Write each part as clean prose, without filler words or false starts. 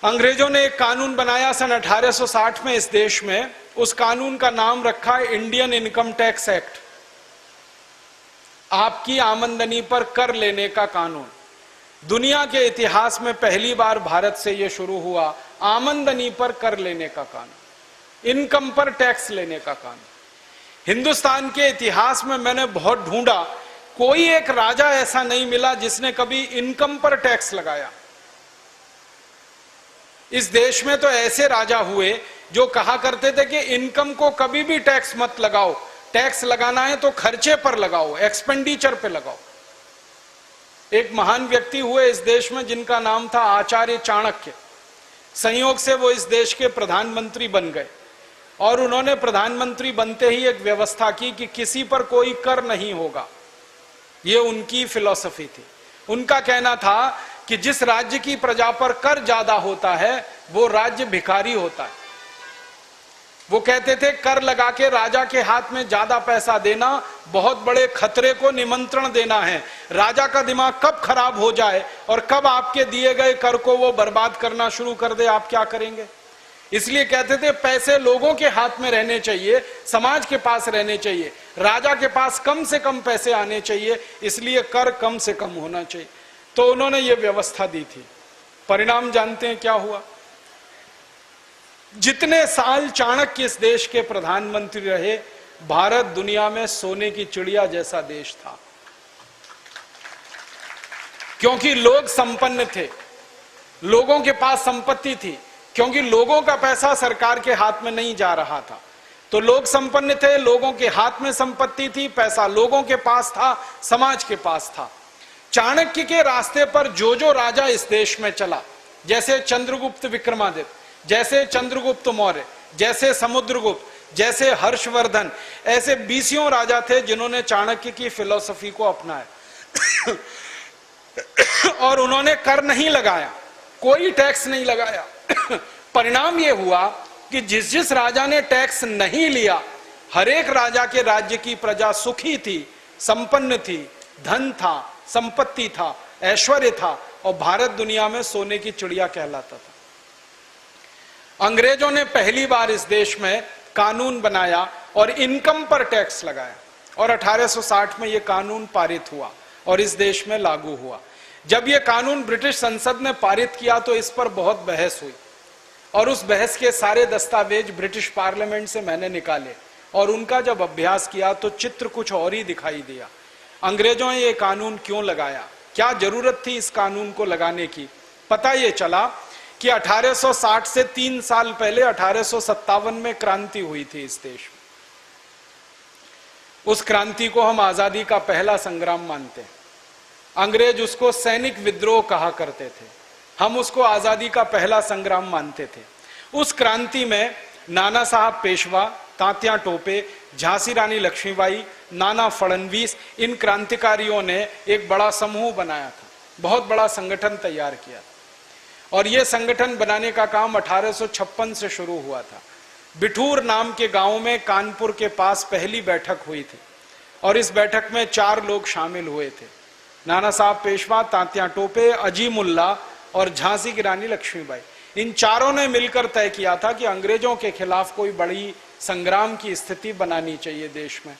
अंग्रेजों ने एक कानून बनाया सन 1860 में इस देश में। उस कानून का नाम रखा है इंडियन इनकम टैक्स एक्ट, आपकी आमदनी पर कर लेने का कानून। दुनिया के इतिहास में पहली बार भारत से यह शुरू हुआ, आमदनी पर कर लेने का कानून, इनकम पर टैक्स लेने का कानून। हिंदुस्तान के इतिहास में मैंने बहुत ढूंढा, कोई एक राजा ऐसा नहीं मिला जिसने कभी इनकम पर टैक्स लगाया। इस देश में तो ऐसे राजा हुए जो कहा करते थे कि इनकम को कभी भी टैक्स मत लगाओ, टैक्स लगाना है तो खर्चे पर लगाओ, एक्सपेंडिचर पे लगाओ। एक महान व्यक्ति हुए इस देश में जिनका नाम था आचार्य चाणक्य। संयोग से वो इस देश के प्रधानमंत्री बन गए और उन्होंने प्रधानमंत्री बनते ही एक व्यवस्था की कि किसी पर कोई कर नहीं होगा। ये उनकी फिलॉसफी थी। उनका कहना था कि जिस राज्य की प्रजा पर कर ज्यादा होता है वो राज्य भिखारी होता है। वो कहते थे कर लगा के राजा के हाथ में ज्यादा पैसा देना बहुत बड़े खतरे को निमंत्रण देना है। राजा का दिमाग कब खराब हो जाए और कब आपके दिए गए कर को वो बर्बाद करना शुरू कर दे, आप क्या करेंगे। इसलिए कहते थे पैसे लोगों के हाथ में रहने चाहिए, समाज के पास रहने चाहिए, राजा के पास कम से कम पैसे आने चाहिए, इसलिए कर कम से कम होना चाहिए। तो उन्होंने ये व्यवस्था दी थी। परिणाम जानते हैं क्या हुआ। जितने साल चाणक्य इस देश के प्रधानमंत्री रहे, भारत दुनिया में सोने की चिड़िया जैसा देश था, क्योंकि लोग संपन्न थे, लोगों के पास संपत्ति थी, क्योंकि लोगों का पैसा सरकार के हाथ में नहीं जा रहा था। तो लोग संपन्न थे, लोगों के हाथ में संपत्ति थी, पैसा लोगों के पास था, समाज के पास था। चाणक्य के रास्ते पर जो जो राजा इस देश में चला, जैसे चंद्रगुप्त विक्रमादित्य, जैसे चंद्रगुप्त मौर्य, जैसे समुद्रगुप्त, जैसे हर्षवर्धन, ऐसे 20 राजा थे जिन्होंने चाणक्य की फिलॉसफी को अपनाया और उन्होंने कर नहीं लगाया, कोई टैक्स नहीं लगाया। परिणाम यह हुआ कि जिस जिस राजा ने टैक्स नहीं लिया, हर एक राजा के राज्य की प्रजा सुखी थी, संपन्न थी, धन था, संपत्ति था, ऐश्वर्य था और भारत दुनिया में सोने की चिड़िया कहलाता था। अंग्रेजों ने पहली बार इस देश में कानून बनाया और इनकम पर टैक्स लगाया और 1860 में यह कानून पारित हुआ और इस देश में लागू हुआ। जब यह कानून ब्रिटिश संसद ने पारित किया तो इस पर बहुत बहस हुई और उस बहस के सारे दस्तावेज ब्रिटिश पार्लियामेंट से मैंने निकाले और उनका जब अभ्यास किया तो चित्र कुछ और ही दिखाई दिया। अंग्रेजों ने यह कानून क्यों लगाया, क्या जरूरत थी इस कानून को लगाने की। पता यह चला कि 1860 से 3 साल पहले 1857 में क्रांति हुई थी इस देश में। उस क्रांति को हम आजादी का पहला संग्राम मानते हैं। अंग्रेज उसको सैनिक विद्रोह कहा करते थे, हम उसको आजादी का पहला संग्राम मानते थे। उस क्रांति में नाना साहब पेशवा, तात्या टोपे, झांसी रानी लक्ष्मीबाई, नाना फडणवीस, इन क्रांतिकारियों ने एक बड़ा समूह बनाया था, बहुत बड़ा संगठन तैयार किया और यह संगठन बनाने का काम 1856 से शुरू हुआ था। बिठूर नाम के गांव में कानपुर के पास पहली बैठक हुई थी और इस बैठक में 4 लोग शामिल हुए थे, नाना साहब पेशवा, तात्या टोपे, अजीमुल्ला और झांसी की रानी लक्ष्मीबाई। इन चारों ने मिलकर तय किया था कि अंग्रेजों के खिलाफ कोई बड़ी संग्राम की स्थिति बनानी चाहिए देश में।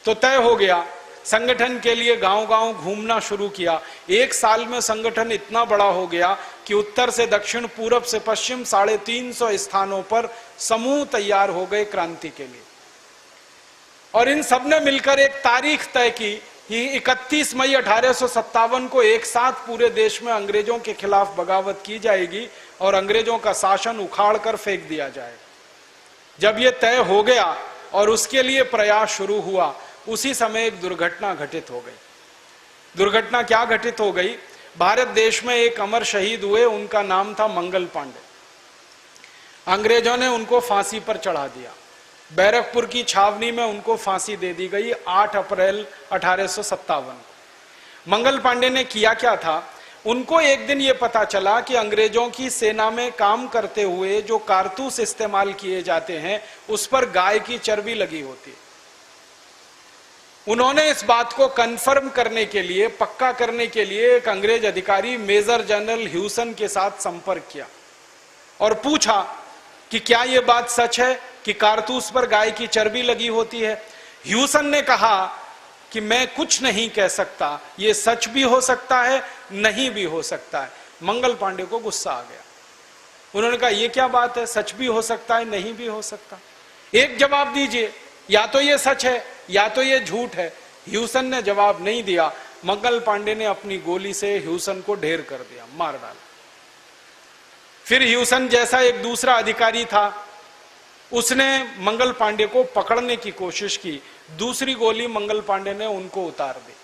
तो तय हो गया, संगठन के लिए गांव-गांव घूमना शुरू किया। 1 साल में संगठन इतना बड़ा हो गया कि उत्तर से दक्षिण, पूरब से पश्चिम 350 स्थानों पर समूह तैयार हो गए क्रांति के लिए और इन सब ने मिलकर एक तारीख तय की कि 31 मई 1857 को एक साथ पूरे देश में अंग्रेजों के खिलाफ बगावत की जाएगी और अंग्रेजों का शासन उखाड़ कर फेंक दिया जाएगा। जब यह तय हो गया और उसके लिए प्रयास शुरू हुआ, उसी समय एक दुर्घटना घटित हो गई। दुर्घटना क्या घटित हो गई? भारत देश में एक अमर शहीद हुए, उनका नाम था मंगल पांडे। अंग्रेजों ने उनको फांसी पर चढ़ा दिया। बैरकपुर की छावनी में उनको फांसी दे दी गई 8 अप्रैल 1857। मंगल पांडे ने किया क्या था? उनको एक दिन ये पता चला कि अंग्रेजों की सेना में काम करते हुए जो कारतूस इस्तेमाल किए जाते हैं उस पर गाय की चर्बी लगी होती है। उन्होंने इस बात को कंफर्म करने के लिए, पक्का करने के लिए एक अंग्रेज अधिकारी मेजर जनरल ह्यूसन के साथ संपर्क किया और पूछा कि क्या यह बात सच है कि कारतूस पर गाय की चर्बी लगी होती है। ह्यूसन ने कहा कि मैं कुछ नहीं कह सकता, यह सच भी हो सकता है, नहीं भी हो सकता है। मंगल पांडे को गुस्सा आ गया। उन्होंने कहा यह क्या बात है, सच भी हो सकता है, नहीं भी हो सकता, एक जवाब दीजिए, या तो यह सच है या तो यह झूठ है। ह्यूसन ने जवाब नहीं दिया। मंगल पांडे ने अपनी गोली से ह्यूसन को ढेर कर दिया, मार डाला। फिर ह्यूसन जैसा एक दूसरा अधिकारी था, उसने मंगल पांडे को पकड़ने की कोशिश की। दूसरी गोली मंगल पांडे ने उनको उतार दी।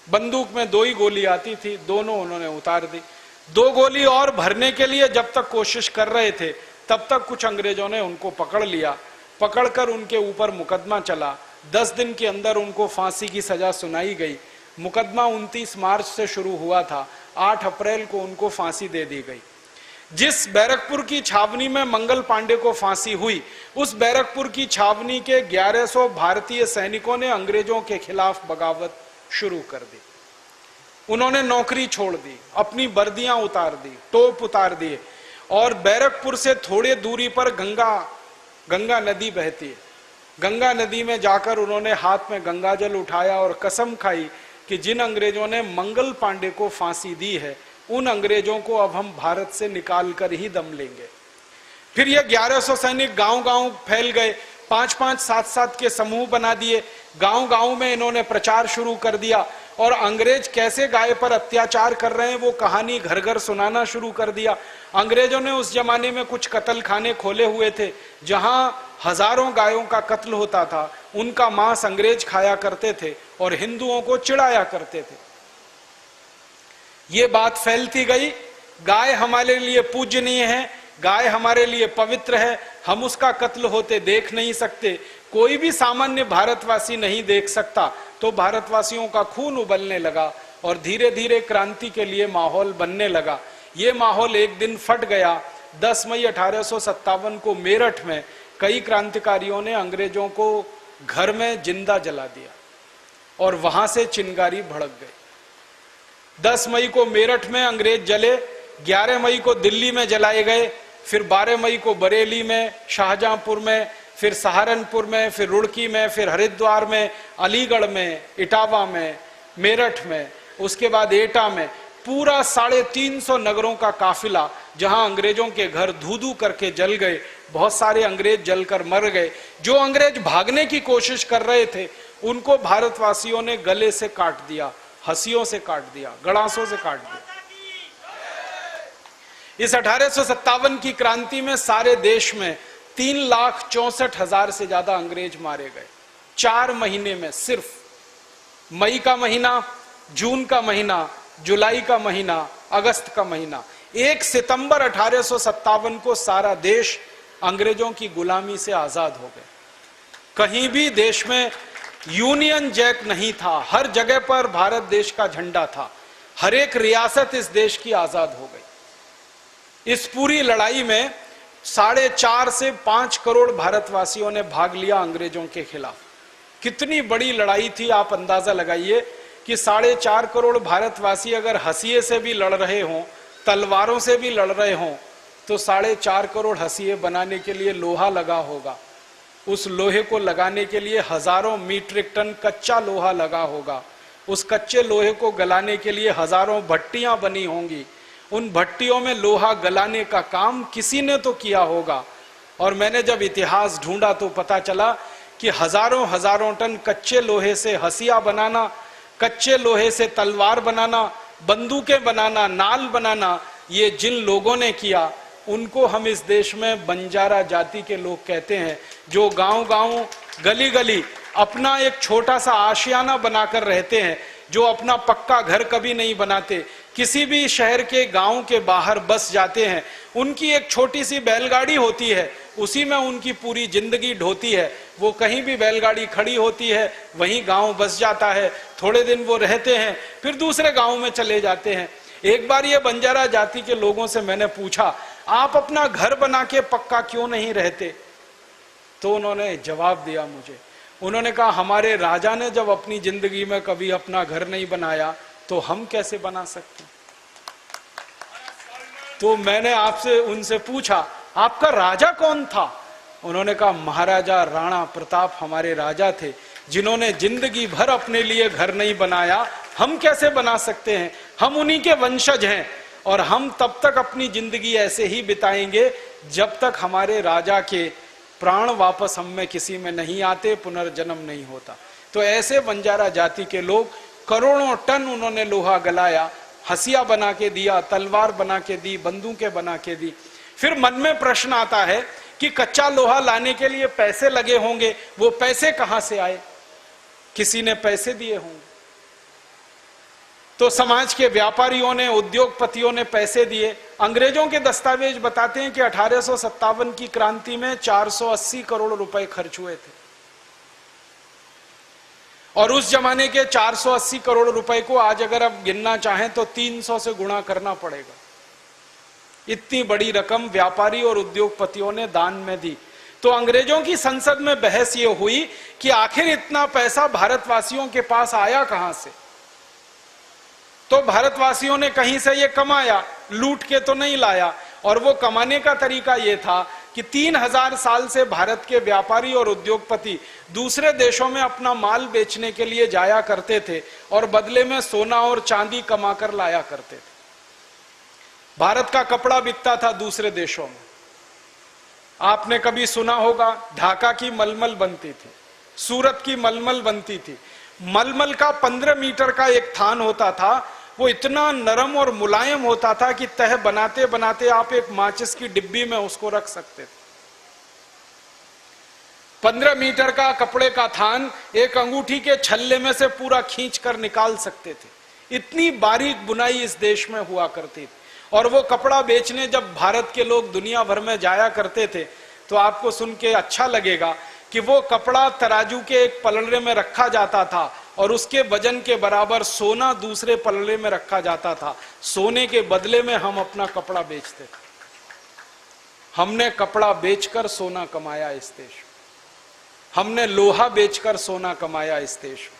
बंदूक में 2 ही गोली आती थी, दोनों उन्होंने उतार दी। 2 गोली और भरने के लिए जब तक कोशिश कर रहे थे, तब तक कुछ अंग्रेजों ने उनको पकड़ लिया। पकड़कर उनके ऊपर मुकदमा चला। 10 दिन के अंदर उनको फांसी की सजा सुनाई गई। मुकदमा 29 मार्च से शुरू हुआ था, 8 अप्रैल को उनको फांसी दे दी गई। जिस बैरकपुर की छावनी में मंगल पांडे को फांसी हुई, उस बैरकपुर की छावनी के 1100 भारतीय सैनिकों ने अंग्रेजों के खिलाफ बगावत शुरू कर दी। उन्होंने नौकरी छोड़ दी, अपनी वर्दियां उतार दी, टोप उतार दिए, और बैरकपुर से थोड़े दूरी पर गंगा नदी बहती है। गंगा नदी में जाकर उन्होंने हाथ में गंगा जल उठाया और कसम खाई कि जिन अंग्रेजों ने मंगल पांडे को फांसी दी है, उन अंग्रेजों को अब हम भारत से निकाल कर ही दम लेंगे। फिर ये 1100 सैनिक गांव-गांव फैल गए, 5-5, 7-7 के समूह बना दिए। गांव-गांव में इन्होंने प्रचार शुरू कर दिया और अंग्रेज कैसे गाय पर अत्याचार कर रहे हैं वो कहानी घर घर सुनाना शुरू कर दिया। अंग्रेजों ने उस जमाने में कुछ कत्ल खाने खोले हुए थे, जहां हजारों गायों का कत्ल होता था। उनका मांस अंग्रेज खाया करते थे और हिंदुओं को चिढ़ाया करते थे। ये बात फैलती गई, गाय हमारे लिए पूजनीय है, गाय हमारे लिए पवित्र है, हम उसका कत्ल होते देख नहीं सकते, कोई भी सामान्य भारतवासी नहीं देख सकता। तो भारतवासियों का खून उबलने लगा और धीरे धीरे क्रांति के लिए माहौल बनने लगा। ये माहौल एक दिन फट गया। 10 मई 1857 को मेरठ में कई क्रांतिकारियों ने अंग्रेजों को घर में जिंदा जला दिया और वहां से चिंगारी भड़क गई। 10 मई को मेरठ में अंग्रेज जले, 11 मई को दिल्ली में जलाए गए, फिर 12 मई को बरेली में, शाहजहांपुर में, फिर सहारनपुर में, फिर रुड़की में, फिर हरिद्वार में, अलीगढ़ में, इटावा में, मेरठ में, उसके बाद एटा में, पूरा 350 नगरों का काफिला, जहां अंग्रेजों के घर धू-धू करके जल गए। बहुत सारे अंग्रेज जलकर मर गए। जो अंग्रेज भागने की कोशिश कर रहे थे, उनको भारतवासियों ने गले से काट दिया, हंसियों से काट दिया, गड़ासों से काट दिया। इस 1857 की क्रांति में सारे देश में 3,64,000 से ज्यादा अंग्रेज मारे गए। 4 महीने में, सिर्फ मई का महीना, जून का महीना, जुलाई का महीना, अगस्त का महीना। 1 सितंबर 1857 को सारा देश अंग्रेजों की गुलामी से आजाद हो गए। कहीं भी देश में यूनियन जैक नहीं था, हर जगह पर भारत देश का झंडा था, हर एक रियासत इस देश की आजाद हो गई। इस पूरी लड़ाई में 4.5 से 5 करोड़ भारतवासियों ने भाग लिया अंग्रेजों के खिलाफ। कितनी बड़ी लड़ाई थी, आप अंदाजा लगाइए कि 4.5 करोड़ भारतवासी अगर हंसिए से भी लड़ रहे हों, तलवारों से भी लड़ रहे हों, तो 4.5 करोड़ हंसिए बनाने के लिए लोहा लगा होगा। उस लोहे को लगाने के लिए हजारों मीट्रिक टन कच्चा लोहा लगा होगा। उस कच्चे लोहे को गलाने के लिए हजारों भट्टियां बनी होंगी। उन भट्टियों में लोहा गलाने का काम किसी ने तो किया होगा। और मैंने जब इतिहास ढूंढा तो पता चला कि हजारों टन कच्चे लोहे से हंसिया बनाना, कच्चे लोहे से तलवार बनाना, बंदूकें बनाना, नाल बनाना, ये जिन लोगों ने किया, उनको हम इस देश में बंजारा जाति के लोग कहते हैं, जो गांव-गांव, गली-गली अपना एक छोटा सा आशियाना बनाकर रहते हैं, जो अपना पक्का घर कभी नहीं बनाते, किसी भी शहर के गांव के बाहर बस जाते हैं। उनकी एक छोटी सी बैलगाड़ी होती है, उसी में उनकी पूरी जिंदगी ढोती है। वो कहीं भी बैलगाड़ी खड़ी होती है, वहीं गांव बस जाता है, थोड़े दिन वो रहते हैं, फिर दूसरे गांव में चले जाते हैं। एक बार ये बंजारा जाति के लोगों से मैंने पूछा, आप अपना घर बना के पक्का क्यों नहीं रहते? तो उन्होंने जवाब दिया मुझे, उन्होंने कहा, हमारे राजा ने जब अपनी जिंदगी में कभी अपना घर नहीं बनाया, तो हम कैसे बना सकते? तो मैंने आपसे उनसे पूछा आपका राजा कौन था? उन्होंने कहा महाराजा राणा प्रताप हमारे राजा थे, जिन्होंने जिंदगी भर अपने लिए घर नहीं बनाया, हम कैसे बना सकते हैं? हम उन्हीं के वंशज हैं और हम तब तक अपनी जिंदगी ऐसे ही बिताएंगे जब तक हमारे राजा के प्राण वापस हम में किसी में नहीं आते, पुनर्जन्म नहीं होता। तो ऐसे बंजारा जाति के लोग करोड़ों टन उन्होंने लोहा गलाया, हसिया बना के दिया, तलवार बना के दी, बंदूकें बना के दी। फिर मन में प्रश्न आता है कि कच्चा लोहा लाने के लिए पैसे लगे होंगे, वो पैसे कहां से आए? किसी ने पैसे दिए होंगे। तो समाज के व्यापारियों ने, उद्योगपतियों ने पैसे दिए। अंग्रेजों के दस्तावेज बताते हैं कि 1857 की क्रांति में 480 करोड़ रुपए खर्च हुए थे और उस जमाने के 480 करोड़ रुपए को आज अगर आप गिनना चाहें तो 300 से गुणा करना पड़ेगा। इतनी बड़ी रकम व्यापारी और उद्योगपतियों ने दान में दी। तो अंग्रेजों की संसद में बहस यह हुई कि आखिर इतना पैसा भारतवासियों के पास आया कहां से? तो भारतवासियों ने कहीं से ये कमाया, लूट के तो नहीं लाया। और वो कमाने का तरीका ये था कि 3000 साल से भारत के व्यापारी और उद्योगपति दूसरे देशों में अपना माल बेचने के लिए जाया करते थे और बदले में सोना और चांदी कमाकर लाया करते थे। भारत का कपड़ा बिकता था दूसरे देशों में। आपने कभी सुना होगा ढाका की मलमल बनती थी, सूरत की मलमल बनती थी। मलमल का 15 मीटर का एक थान होता था, वो इतना नरम और मुलायम होता था कि तह बनाते बनाते आप एक माचिस की डिब्बी में उसको रख सकते थे। 15 मीटर का कपड़े का थान एक अंगूठी के छल्ले में से पूरा खींच कर निकाल सकते थे। इतनी बारीक बुनाई इस देश में हुआ करती थी। और वो कपड़ा बेचने जब भारत के लोग दुनिया भर में जाया करते थे तो आपको सुन के अच्छा लगेगा कि वो कपड़ा तराजू के एक पलड़े में रखा जाता था और उसके वजन के बराबर सोना दूसरे पलड़े में रखा जाता था। सोने के बदले में हम अपना कपड़ा बेचते थे। हमने कपड़ा बेचकर सोना कमाया इस देश में, हमने लोहा बेचकर सोना कमाया इस देश में।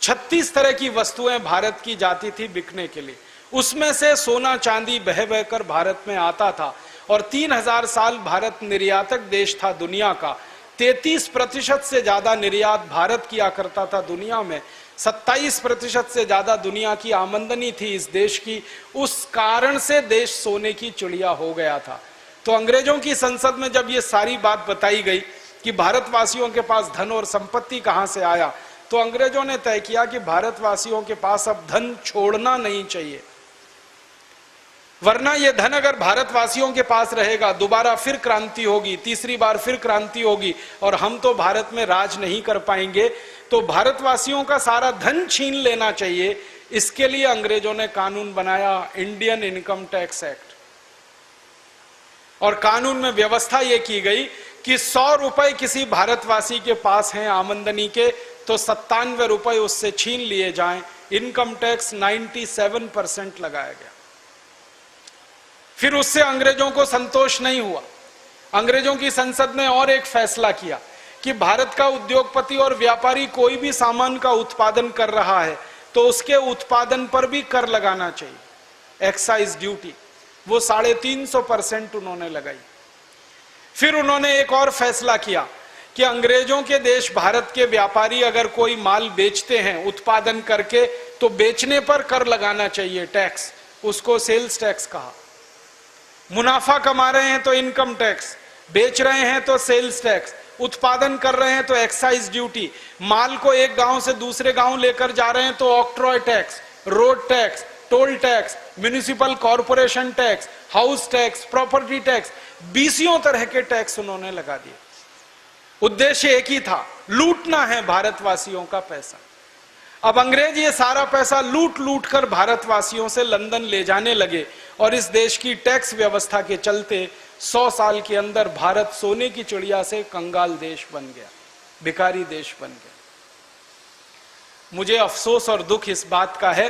36 तरह की वस्तुएं भारत की जाती थी बिकने के लिए, उसमें से सोना चांदी बह बहकर भारत में आता था। और 3000 साल भारत निर्यातक देश था दुनिया का। 33% से ज्यादा निर्यात भारत किया करता था दुनिया में। 27% से ज्यादा दुनिया की आमदनी थी इस देश की। उस कारण से देश सोने की चिड़िया हो गया था। तो अंग्रेजों की संसद में जब ये सारी बात बताई गई कि भारतवासियों के पास धन और संपत्ति कहां से आया, तो अंग्रेजों ने तय किया कि भारतवासियों के पास अब धन छोड़ना नहीं चाहिए, वरना यह धन अगर भारतवासियों के पास रहेगा दोबारा फिर क्रांति होगी, तीसरी बार फिर क्रांति होगी और हम तो भारत में राज नहीं कर पाएंगे। तो भारतवासियों का सारा धन छीन लेना चाहिए। इसके लिए अंग्रेजों ने कानून बनाया, इंडियन इनकम टैक्स एक्ट। और कानून में व्यवस्था यह की गई कि 100 रुपए किसी भारतवासी के पास हैं आमदनी के, तो 97 रुपए उससे छीन लिए जाएं। इनकम टैक्स 97% लगाया गया। फिर उससे अंग्रेजों को संतोष नहीं हुआ। अंग्रेजों की संसद ने और एक फैसला किया कि भारत का उद्योगपति और व्यापारी कोई भी सामान का उत्पादन कर रहा है तो उसके उत्पादन पर भी कर लगाना चाहिए, एक्साइज ड्यूटी। वो 350% उन्होंने लगाई। फिर उन्होंने एक और फैसला किया कि अंग्रेजों के देश भारत के व्यापारी अगर कोई माल बेचते हैं उत्पादन करके तो बेचने पर कर लगाना चाहिए, टैक्स। उसको सेल्स टैक्स कहा। मुनाफा कमा रहे हैं तो इनकम टैक्स, बेच रहे हैं तो सेल्स टैक्स, उत्पादन कर रहे हैं तो एक्साइज ड्यूटी, माल को एक गांव से दूसरे गांव लेकर जा रहे हैं तो octroi tax, road tax, toll tax, municipal corporation tax, house tax, property tax, 20 तरह के टैक्स उन्होंने लगा दिए। उद्देश्य एक ही था, लूटना है भारतवासियों का पैसा। अब अंग्रेज ये सारा पैसा लूट लूट कर भारतवासियों से लंदन ले जाने लगे और इस देश की टैक्स व्यवस्था के चलते 100 साल के अंदर भारत सोने की चिड़िया से कंगाल देश बन गया, भिखारी देश बन गया। मुझे अफसोस और दुख इस बात का है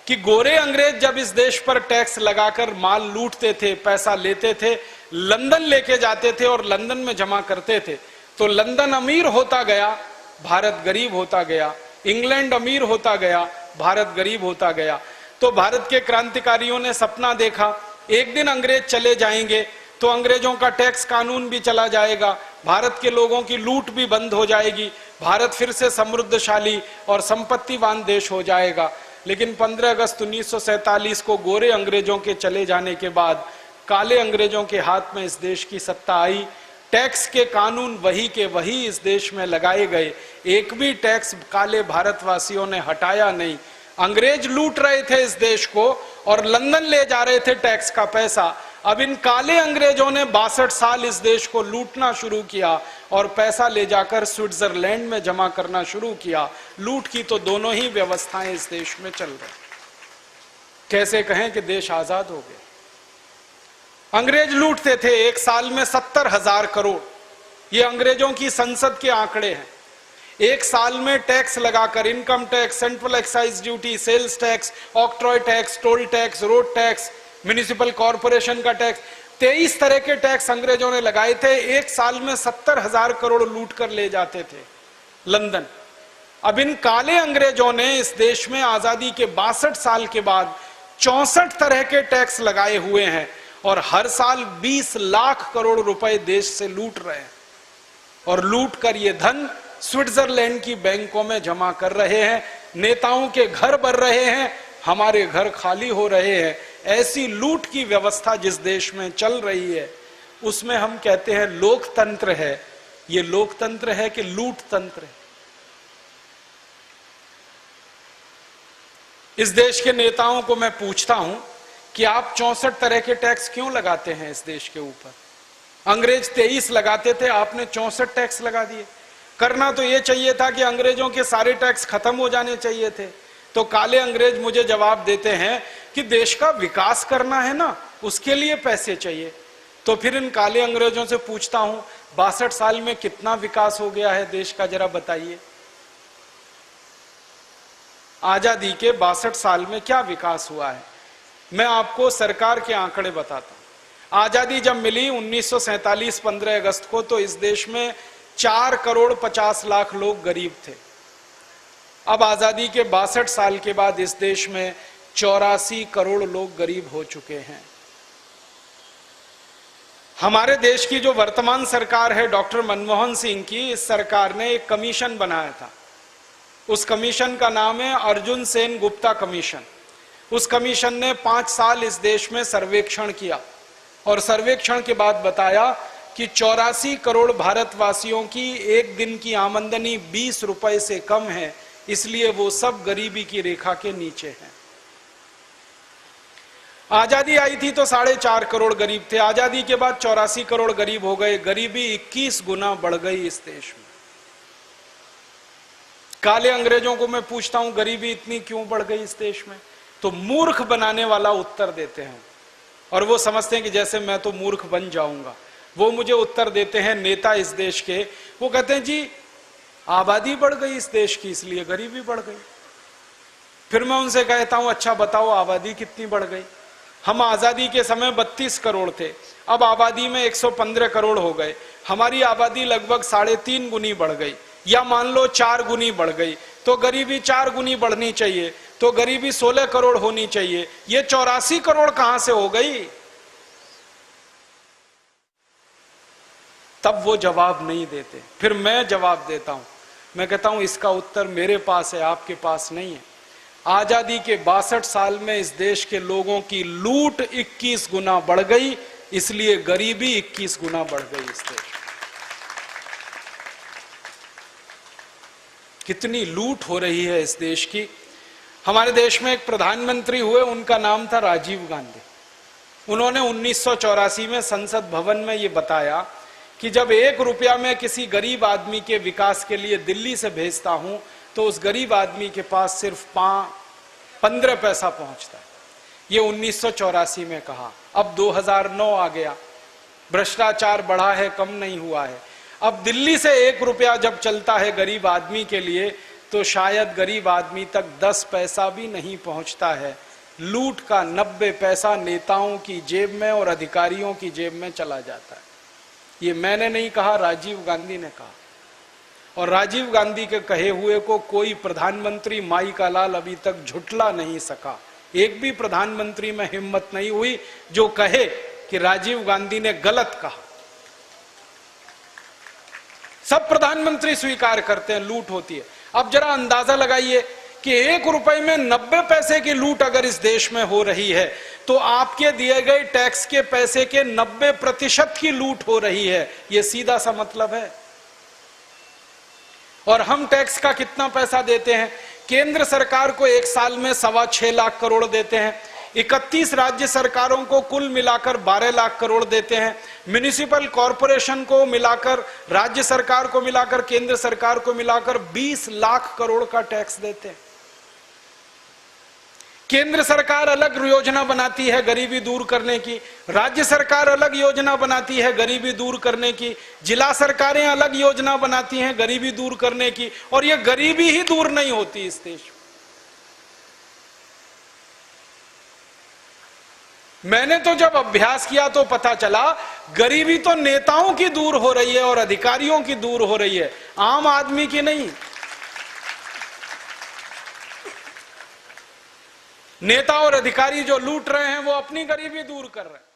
कि गोरे अंग्रेज जब इस देश पर टैक्स लगाकर माल लूटते थे, पैसा लेते थे, लंदन लेके जाते थे और लंदन में जमा करते थे, तो लंदन अमीर होता गया, भारत गरीब होता गया। इंग्लैंड अमीर होता गया, भारत गरीब होता गया। तो भारत के क्रांतिकारियों ने सपना देखा एक दिन अंग्रेज चले जाएंगे तो अंग्रेजों का टैक्स कानून भी चला जाएगा, भारत के लोगों की लूट भी बंद हो जाएगी, भारत फिर से समृद्धशाली और संपत्तिवान देश हो जाएगा। लेकिन 15 अगस्त 1947 को गोरे अंग्रेजों के चले जाने के बाद काले अंग्रेजों के हाथ में इस देश की सत्ता आई। टैक्स के कानून वही के वही इस देश में लगाए गए, एक भी टैक्स काले भारतवासियों ने हटाया नहीं। अंग्रेज लूट रहे थे इस देश को और लंदन ले जा रहे थे टैक्स का पैसा। अब इन काले अंग्रेजों ने 62 साल इस देश को लूटना शुरू किया और पैसा ले जाकर स्विट्जरलैंड में जमा करना शुरू किया। लूट की तो दोनों ही व्यवस्थाएं इस देश में चल रही। कैसे कहें कि देश आजाद हो गया? अंग्रेज लूटते थे एक साल में 70,000 करोड़, ये अंग्रेजों की संसद के आंकड़े हैं। एक साल में टैक्स लगाकर, income tax, central excise duty, sales tax, octroi tax, toll tax, road tax, municipal corporation का टैक्स, 23 तरह के टैक्स अंग्रेजों ने लगाए थे। एक साल में 70,000 करोड़ लूट कर ले जाते थे लंदन। अब इन काले अंग्रेजों ने इस देश में आजादी के 62 साल के बाद 64 तरह के टैक्स लगाए हुए हैं और हर साल 20 लाख करोड़ रुपए देश से लूट रहे हैं और लूट कर ये धन स्विट्जरलैंड की बैंकों में जमा कर रहे हैं। नेताओं के घर बन रहे हैं, हमारे घर खाली हो रहे हैं। ऐसी लूट की व्यवस्था जिस देश में चल रही है उसमें हम कहते हैं लोकतंत्र है। ये लोकतंत्र है कि लूट तंत्र है? इस देश के नेताओं को मैं पूछता हूं कि आप 64 तरह के टैक्स क्यों लगाते हैं इस देश के ऊपर? अंग्रेज 23 लगाते थे, आपने 64 टैक्स लगा दिए। करना तो यह चाहिए था कि अंग्रेजों के सारे टैक्स खत्म हो जाने चाहिए थे। तो काले अंग्रेज मुझे जवाब देते हैं कि देश का विकास करना है ना, उसके लिए पैसे चाहिए। तो फिर इन काले अंग्रेजों से पूछता हूं 62 साल में कितना विकास हो गया है देश का, जरा बताइए। आजादी के 62 साल में क्या विकास हुआ है? मैं आपको सरकार के आंकड़े बताता हूं। आजादी जब मिली 1947 15 अगस्त को, तो इस देश में 4 करोड़ 50 लाख लोग गरीब थे। अब आजादी के 62 साल के बाद इस देश में 84 करोड़ लोग गरीब हो चुके हैं। हमारे देश की जो वर्तमान सरकार है डॉक्टर मनमोहन सिंह की, इस सरकार ने एक कमीशन बनाया था। उस कमीशन का नाम है अर्जुन सेन गुप्ता कमीशन। उस कमीशन ने 5 साल इस देश में सर्वेक्षण किया और सर्वेक्षण के बाद बताया कि 84 करोड़ भारतवासियों की एक दिन की आमदनी 20 रुपए से कम है, इसलिए वो सब गरीबी की रेखा के नीचे हैं। आजादी आई थी तो 4.5 करोड़ गरीब थे, आजादी के बाद 84 करोड़ गरीब हो गए। गरीबी 21 गुना बढ़ गई इस देश में। काले अंग्रेजों को मैं पूछता हूं गरीबी इतनी क्यों बढ़ गई इस देश में, तो मूर्ख बनाने वाला उत्तर देते हैं और वो समझते हैं कि जैसे मैं तो मूर्ख बन जाऊंगा। वो मुझे उत्तर देते हैं नेता इस देश के, वो कहते हैं जी आबादी बढ़ गई इस देश की इसलिए गरीबी बढ़ गई। फिर मैं उनसे कहता हूं अच्छा बताओ आबादी कितनी बढ़ गई? हम आजादी के समय 32 करोड़ थे, अब आबादी में 115 करोड़ हो गए। हमारी आबादी लगभग 3.5 गुनी बढ़ गई, या मान लो 4 गुनी बढ़ गई, तो गरीबी 4 गुनी बढ़नी चाहिए, तो गरीबी 16 करोड़ होनी चाहिए। ये 84 करोड़ कहां से हो गई? तब वो जवाब नहीं देते। फिर मैं जवाब देता हूं, मैं कहता हूं इसका उत्तर मेरे पास है, आपके पास नहीं है। आजादी के 62 साल में इस देश के लोगों की लूट 21 गुना बढ़ गई, इसलिए गरीबी 21 गुना बढ़ गई इस देश। कितनी लूट हो रही है इस देश की। हमारे देश में एक प्रधानमंत्री हुए, उनका नाम था राजीव गांधी। उन्होंने 1984 में संसद भवन में ये बताया कि जब 1 रुपया मैं किसी गरीब आदमी के विकास के लिए दिल्ली से भेजता हूं तो उस गरीब आदमी के पास सिर्फ 15 पैसा पहुंचता है। ये 1984 में कहा। अब 2009 आ गया, भ्रष्टाचार बढ़ा है, कम नहीं हुआ है। अब दिल्ली से 1 रुपया जब चलता है गरीब आदमी के लिए तो शायद गरीब आदमी तक 10 पैसा भी नहीं पहुंचता है। लूट का 90 पैसा नेताओं की जेब में और अधिकारियों की जेब में चला जाता है। ये मैंने नहीं कहा, राजीव गांधी ने कहा। और राजीव गांधी के कहे हुए को कोई प्रधानमंत्री माई का लाल अभी तक झुठला नहीं सका। एक भी प्रधानमंत्री में हिम्मत नहीं हुई जो कहे कि राजीव गांधी ने गलत कहा। सब प्रधानमंत्री स्वीकार करते हैं लूट होती है। अब जरा अंदाजा लगाइए कि 1 रुपए में 90 पैसे की लूट अगर इस देश में हो रही है तो आपके दिए गए टैक्स के पैसे के 90% की लूट हो रही है। यह सीधा सा मतलब है। और हम टैक्स का कितना पैसा देते हैं? केंद्र सरकार को एक साल में 6.25 लाख करोड़ देते हैं, 31 राज्य सरकारों को कुल मिलाकर 12 लाख करोड़ देते हैं, म्युनिसिपल कॉरपोरेशन को मिलाकर, राज्य सरकार को मिलाकर, केंद्र सरकार को मिलाकर 20 लाख करोड़ का टैक्स देते हैं। केंद्र सरकार अलग योजना बनाती है गरीबी दूर करने की, राज्य सरकार अलग योजना बनाती है गरीबी दूर करने की, जिला सरकारें अलग योजना बनाती हैं गरीबी दूर करने की, और यह गरीबी ही दूर नहीं होती इस देश में। मैंने तो जब अभ्यास किया तो पता चला गरीबी तो नेताओं की दूर हो रही है और अधिकारियों की दूर हो रही है, आम आदमी की नहीं। नेता और अधिकारी जो लूट रहे हैं वो अपनी गरीबी दूर कर रहे हैं।